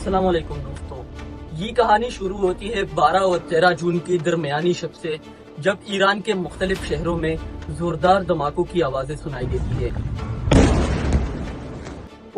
अस्सलाम वालेकुम दोस्तों, ये कहानी शुरू होती है 12 और 13 जून की दरमियानी शब से, जब ईरान के मुख्तलिफ शहरों में जोरदार धमाकों की आवाजें सुनाई देती है।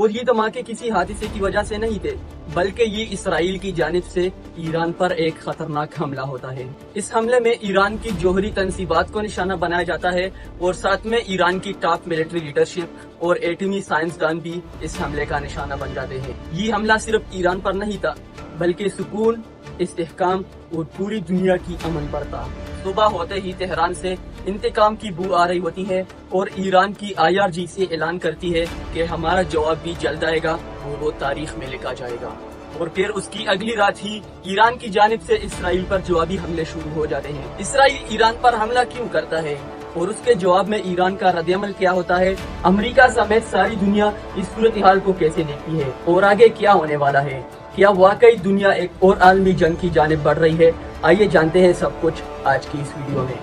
और ये धमाके किसी हादसे की वजह से नहीं थे, बल्कि ये इसराइल की जानिब से ईरान पर एक खतरनाक हमला होता है। इस हमले में ईरान की जौहरी तनसीबात को निशाना बनाया जाता है और साथ में ईरान की टॉप मिलिट्री लीडरशिप और एटमी साइंसदान भी इस हमले का निशाना बन जाते हैं। ये हमला सिर्फ ईरान पर नहीं था, बल्कि सुकून, इस्तेहकाम और पूरी दुनिया की अमन पर था। सुबह होते ही तेहरान से इंतकाम की बू आ रही होती है और ईरान की IRG से ऐलान करती है कि हमारा जवाब भी जल्द आएगा और वो तारीख में लिखा जाएगा। और फिर उसकी अगली रात ही ईरान की जानिब से इसराइल पर जवाबी हमले शुरू हो जाते हैं। इसराइल ईरान पर हमला क्यों करता है और उसके जवाब में ईरान का रद्दअमल क्या होता है? अमेरिका समेत सारी दुनिया इस सूरत हाल को कैसे देखती है और आगे क्या होने वाला है? क्या वाकई दुनिया एक और आलमी जंग की जानिब बढ़ रही है? आइए जानते हैं सब कुछ आज की इस वीडियो में।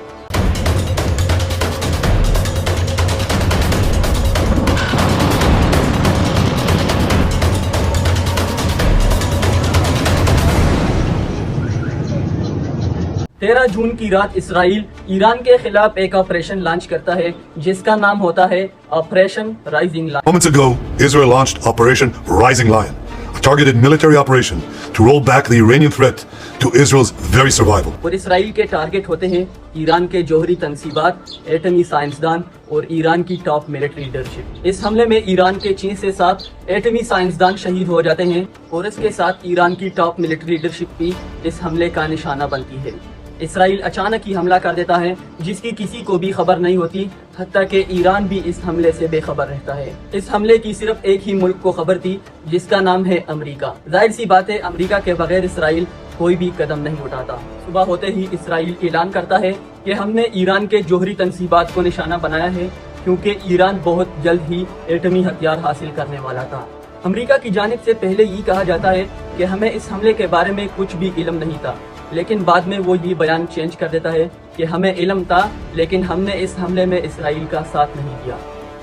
तेरह जून की रात इसराइल ईरान के खिलाफ एक ऑपरेशन लॉन्च करता है जिसका नाम होता है operation rising lion. Moments ago, Israel launched Operation Rising Lion, a targeted military operation to roll back the Iranian threat to Israel's very survival. और इसराइल के टारगेट होते हैं ईरान के जौहरी तनसीबात, एटमी साइंसदान और ईरान की टॉप मिलिट्री लीडरशिप। इस हमले में ईरान के 6 से 7 एटमी साइंसदान शहीद हो जाते हैं और इसके साथ ईरान की टॉप मिलिट्री लीडरशिप भी इस हमले का निशाना बनती है। इसराइल अचानक ही हमला कर देता है जिसकी किसी को भी खबर नहीं होती, हत्ता कि ईरान भी इस हमले से बेखबर रहता है। इस हमले की सिर्फ एक ही मुल्क को खबर थी, जिसका नाम है अमेरिका। जाहिर सी बात है, अमेरिका के बगैर इसराइल कोई भी कदम नहीं उठाता। सुबह होते ही इसराइल ऐलान करता है कि हमने ईरान के जौहरी तनसीबात को निशाना बनाया है, क्योंकि ईरान बहुत जल्द ही एटमी हथियार हासिल करने वाला था। अमेरिका की जानिब से पहले ये कहा जाता है कि हमें इस हमले के बारे में कुछ भी इल्म नहीं था, लेकिन बाद में वो ये बयान चेंज कर देता है कि हमें इल्म था, लेकिन हमने इस हमले में इसराइल का साथ नहीं दिया।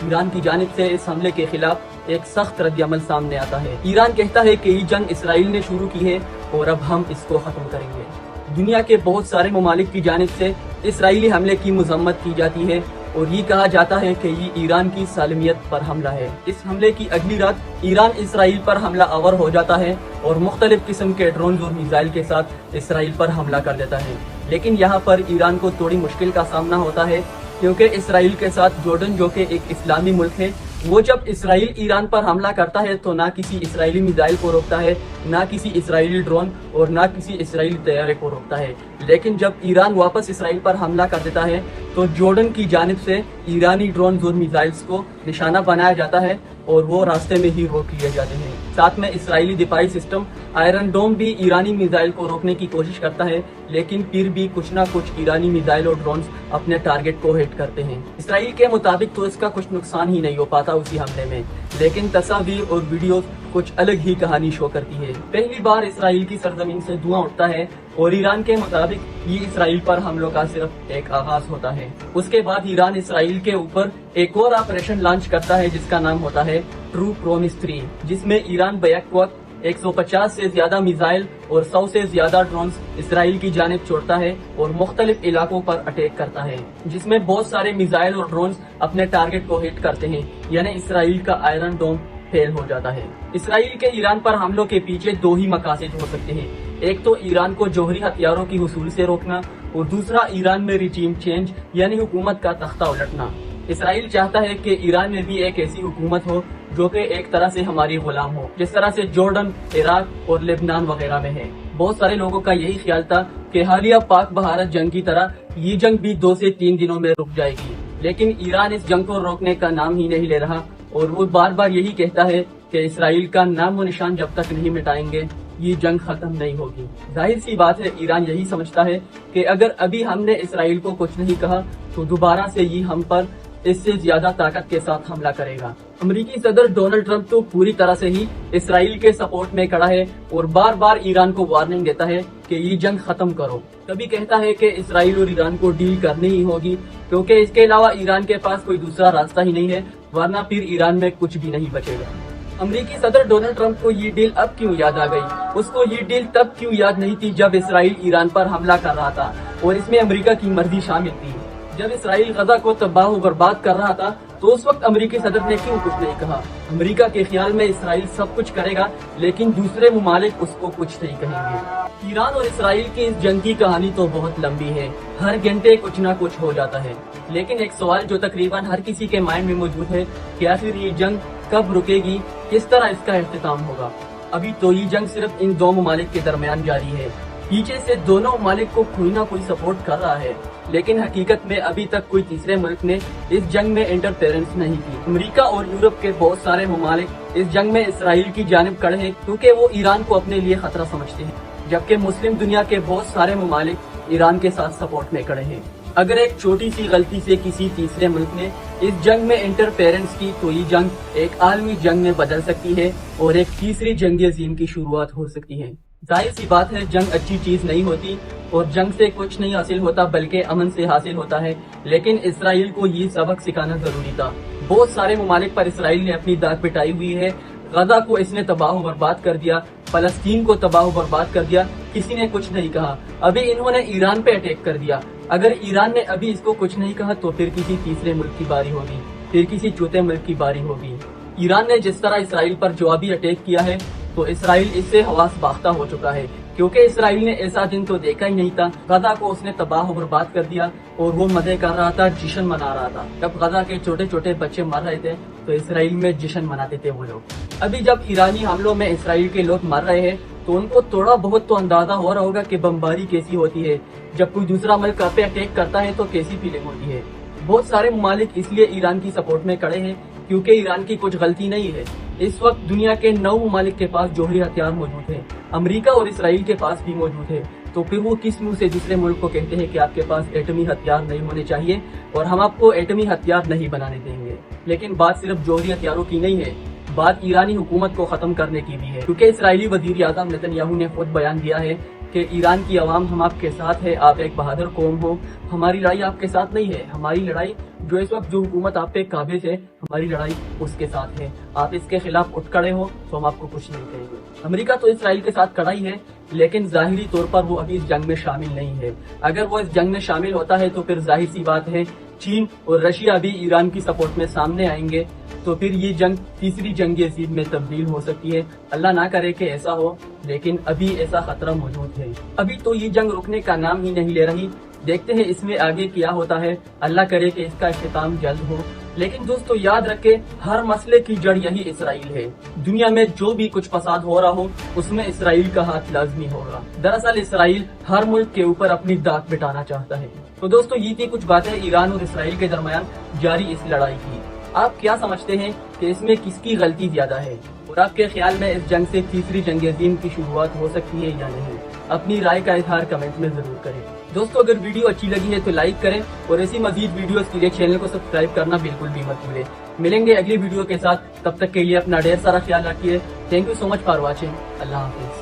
ईरान की जानिब से इस हमले के खिलाफ एक सख्त रद्दअमल सामने आता है। ईरान कहता है कि ये जंग इसराइल ने शुरू की है और अब हम इसको खत्म करेंगे। दुनिया के बहुत सारे ममालिक की जानिब से इसराइली हमले की मजम्मत की जाती है और ये कहा जाता है कि ये ईरान की सालमियत पर हमला है। इस हमले की अगली रात ईरान इसराइल पर हमला आवर हो जाता है और मुख्तलिफ किस्म के ड्रोन और मिसाइल के साथ इसराइल पर हमला कर देता है। लेकिन यहाँ पर ईरान को थोड़ी मुश्किल का सामना होता है, क्योंकि इसराइल के साथ जॉर्डन, जो कि एक इस्लामी मुल्क है, वो जब इसराइल ईरान पर हमला करता है तो ना किसी इसराइली मिसाइल को रोकता है, ना किसी इसराइली ड्रोन और ना किसी इसराइली तैयारे को रोकता है। लेकिन जब ईरान वापस इसराइल पर हमला कर देता है तो जॉर्डन की जानिब से ईरानी ड्रोन और मिसाइल्स को निशाना बनाया जाता है और वो रास्ते में ही रोक लिए जाते हैं। साथ में इसराइली दिफाई सिस्टम आयरन डोम भी ईरानी मिसाइल को रोकने की कोशिश करता है, लेकिन फिर भी कुछ ना कुछ ईरानी मिसाइल और ड्रोन अपने टारगेट को हिट करते हैं। इसराइल के मुताबिक तो इसका कुछ नुकसान ही नहीं हो पाता उसी हमले में, लेकिन तस्वीर और वीडियो कुछ अलग ही कहानी शो करती है। पहली बार इसराइल की सरजमीन से धुआं उठता है और ईरान के मुताबिक ये इसराइल पर हमलों का सिर्फ एक आगाज होता है। उसके बाद ईरान इसराइल के ऊपर एक और ऑपरेशन लॉन्च करता है जिसका नाम होता है ट्रू प्रॉमिस 3, जिसमें ईरान बैक वक्त 150 से ज्यादा मिसाइल और 100 से ज्यादा ड्रोन इसराइल की जानिब छोड़ता है और मुख्तलिफ इलाकों पर अटैक करता है, जिसमें बहुत सारे मिसाइल और ड्रोन अपने टारगेट को हिट करते हैं, यानी इसराइल का आयरन डोम फेल हो जाता है। इसराइल के ईरान पर हमलों के पीछे दो ही मकासद हो सकते हैं, एक तो ईरान को जौहरी हथियारों की हुसूल से रोकना और दूसरा ईरान में रिजीम चेंज यानी हुकूमत का तख्ता उलटना। इसराइल चाहता है कि ईरान में भी एक ऐसी हुकूमत हो जो कि एक तरह से हमारी गुलाम हो, जिस तरह से जॉर्डन, इराक और लेबनान वगैरह में है। बहुत सारे लोगों का यही ख्याल था कि हालिया पाक भारत जंग की तरह ये जंग भी 2 से 3 दिनों में रुक जाएगी, लेकिन ईरान इस जंग को रोकने का नाम ही नहीं ले रहा और वो बार बार यही कहता है कि इसराइल का नाम व निशान जब तक नहीं मिटाएंगे ये जंग खत्म नहीं होगी। जाहिर सी बात है, ईरान यही समझता है कि अगर अभी हमने इसराइल को कुछ नहीं कहा तो दोबारा से ये हम पर इससे ज्यादा ताकत के साथ हमला करेगा। अमेरिकी सदर डोनाल्ड ट्रंप तो पूरी तरह से ही इसराइल के सपोर्ट में खड़ा है और बार बार ईरान को वार्निंग देता है कि ये जंग खत्म करो। कभी कहता है कि इसराइल और ईरान को डील करनी ही होगी, क्योंकि इसके अलावा ईरान के पास कोई दूसरा रास्ता ही नहीं है, वरना फिर ईरान में कुछ भी नहीं बचेगा। امریکی صدر ڈونلڈ ٹرمپ کو یہ ڈیل اب کیوں یاد آ گئی؟ اس کو یہ ڈیل تب کیوں یاد نہیں تھی جب اسرائیل ایران پر حملہ کر رہا تھا اور اس میں امریکہ کی مرضی شامل تھی؟ جب اسرائیل غزہ کو تباہ و برباد کر رہا تھا تو اس وقت امریکی صدر نے کیوں کچھ نہیں کہا؟ امریکہ کے خیال میں اسرائیل سب کچھ کرے گا لیکن دوسرے ممالک اس کو کچھ نہیں کہیں گے۔ ایران اور اسرائیل کی اس جنگ کی کہانی تو بہت لمبی ہے، ہر گھنٹے کچھ نہ کچھ ہو جاتا ہے، لیکن ایک سوال جو تقریباً ہر کسی کے مائنڈ میں موجود ہے کہ آخر یہ جنگ کب رکے گی، کس طرح اس کا اختتام ہوگا؟ ابھی تو یہ جنگ صرف ان دو ممالک کے درمیان جاری ہے، پیچھے سے دونوں ممالک کو کوئی نہ کوئی سپورٹ کر رہا ہے، لیکن حقیقت میں ابھی تک کوئی تیسرے ملک نے اس جنگ میں انٹرفیرنس نہیں کی۔ امریکہ اور یورپ کے بہت سارے ممالک اس جنگ میں اسرائیل کی جانب کھڑے ہیں کیونکہ وہ ایران کو اپنے لیے خطرہ سمجھتے ہیں، جبکہ مسلم دنیا کے بہت سارے ممالک ایران کے ساتھ سپورٹ میں کھڑے ہیں۔ اگر ایک چھوٹی سی غلطی سے کسی تیسرے ملک نے اس جنگ میں انٹرفیرنس کی تو یہ جنگ ایک عالمی جنگ میں بدل سکتی ہے اور ایک تیسری جنگ عظیم کی شروعات ہو سکتی ہے۔ ظاہر سی بات ہے جنگ اچھی چیز نہیں ہوتی اور جنگ سے کچھ نہیں حاصل ہوتا بلکہ امن سے حاصل ہوتا ہے، لیکن اسرائیل کو یہ سبق سکھانا ضروری تھا۔ بہت سارے ممالک پر اسرائیل نے اپنی داغ پٹائی ہوئی ہے، غزہ کو اس نے تباہ و برباد کر دیا، فلسطین کو تباہ و برباد کر دیا، کسی نے کچھ نہیں کہا۔ ابھی انہوں نے ایران پہ اٹیک کر دیا، اگر ایران نے ابھی اس کو کچھ نہیں کہا تو پھر کسی تیسرے ملک کی باری ہوگی، پھر کسی چوتھے ملک کی باری ہوگی۔ ایران نے جس طرح اسرائیل پر جوابی اٹیک کیا ہے تو اسرائیل اس سے حواس باختہ ہو چکا ہے، کیونکہ اسرائیل نے ایسا دن تو دیکھا ہی نہیں تھا۔ غزہ کو اس نے تباہ و برباد کر دیا اور وہ مزے کر رہا تھا، جشن منا رہا تھا۔ جب غزہ کے چھوٹے چھوٹے بچے مر رہے تھے تو اسرائیل میں جشن مناتے تھے وہ لوگ۔ ابھی جب ایرانی حملوں میں اسرائیل کے لوگ مر رہے ہیں تو ان کو تھوڑا بہت تو اندازہ ہو رہا ہوگا کہ بمباری کیسی ہوتی ہے، جب کوئی دوسرا ملک آپ پہ اٹیک کرتا ہے تو کیسی فیلنگ ہوتی ہے۔ بہت سارے ممالک اس لیے ایران کی سپورٹ میں کھڑے ہیں کیونکہ ایران کی کچھ غلطی نہیں ہے۔ اس وقت دنیا کے 9 ممالک کے پاس جوہری ہتھیار موجود ہیں، امریکہ اور اسرائیل کے پاس بھی موجود ہے، تو پھر وہ کس منہ سے دوسرے ملک کو کہتے ہیں کہ آپ کے پاس ایٹمی ہتھیار نہیں ہونے چاہیے اور ہم آپ کو ایٹمی ہتھیار نہیں بنانے دیں گے؟ لیکن بات صرف جوہری ہتھیاروں کی نہیں ہے، بات ایرانی حکومت کو ختم کرنے کی بھی ہے، کیونکہ اسرائیلی وزیر اعظم نیتن یاہو نے خود بیان دیا ہے کہ ایران کی عوام ہم آپ کے ساتھ ہے، آپ ایک بہادر قوم ہو، ہماری لڑائی آپ کے ساتھ نہیں ہے، ہماری لڑائی جو اس وقت جو حکومت آپ پہ قابض ہے ہماری لڑائی اس کے ساتھ ہے، آپ اس کے خلاف اٹھ کھڑے ہو تو ہم آپ کو کچھ نہیں کہیں گے۔ امریکہ تو اسرائیل کے ساتھ کھڑا ہی ہے لیکن ظاہری طور پر وہ ابھی اس جنگ میں شامل نہیں ہے، اگر وہ اس جنگ میں شامل ہوتا ہے تو پھر ظاہر سی بات ہے چین اور رشیا بھی ایران کی سپورٹ میں سامنے آئیں گے، تو پھر یہ جنگ تیسری جنگ عظیم میں تبدیل ہو سکتی ہے۔ اللہ نہ کرے کہ ایسا ہو، لیکن ابھی ایسا خطرہ موجود ہے۔ ابھی تو یہ جنگ رکنے کا نام ہی نہیں لے رہی، دیکھتے ہیں اس میں آگے کیا ہوتا ہے، اللہ کرے کہ اس کا اختتام جلد ہو۔ لیکن دوستو یاد رکھے ہر مسئلے کی جڑ یہی اسرائیل ہے، دنیا میں جو بھی کچھ فساد ہو رہا ہو اس میں اسرائیل کا ہاتھ لازمی ہوگا۔ دراصل اسرائیل ہر ملک کے اوپر اپنی داغ بٹانا چاہتا ہے۔ تو دوستو یہ تھی کچھ باتیں ایران اور اسرائیل کے درمیان جاری اس لڑائی کی۔ آپ کیا سمجھتے ہیں کہ اس میں کس کی غلطی زیادہ ہے اور آپ کے خیال میں اس جنگ سے تیسری جنگ عظیم کی شروعات ہو سکتی ہے یا نہیں؟ اپنی رائے کا اظہار کمنٹ میں ضرور کریں۔ دوستو اگر ویڈیو اچھی لگی ہے تو لائک کریں اور ایسی مزید ویڈیوز کے لیے چینل کو سبسکرائب کرنا بالکل بھی مت بھولیں۔ ملیں گے اگلی ویڈیو کے ساتھ، تب تک کے لیے اپنا ڈھیر سارا خیال رکھیے۔ Thank you so much for watching. اللہ حافظ۔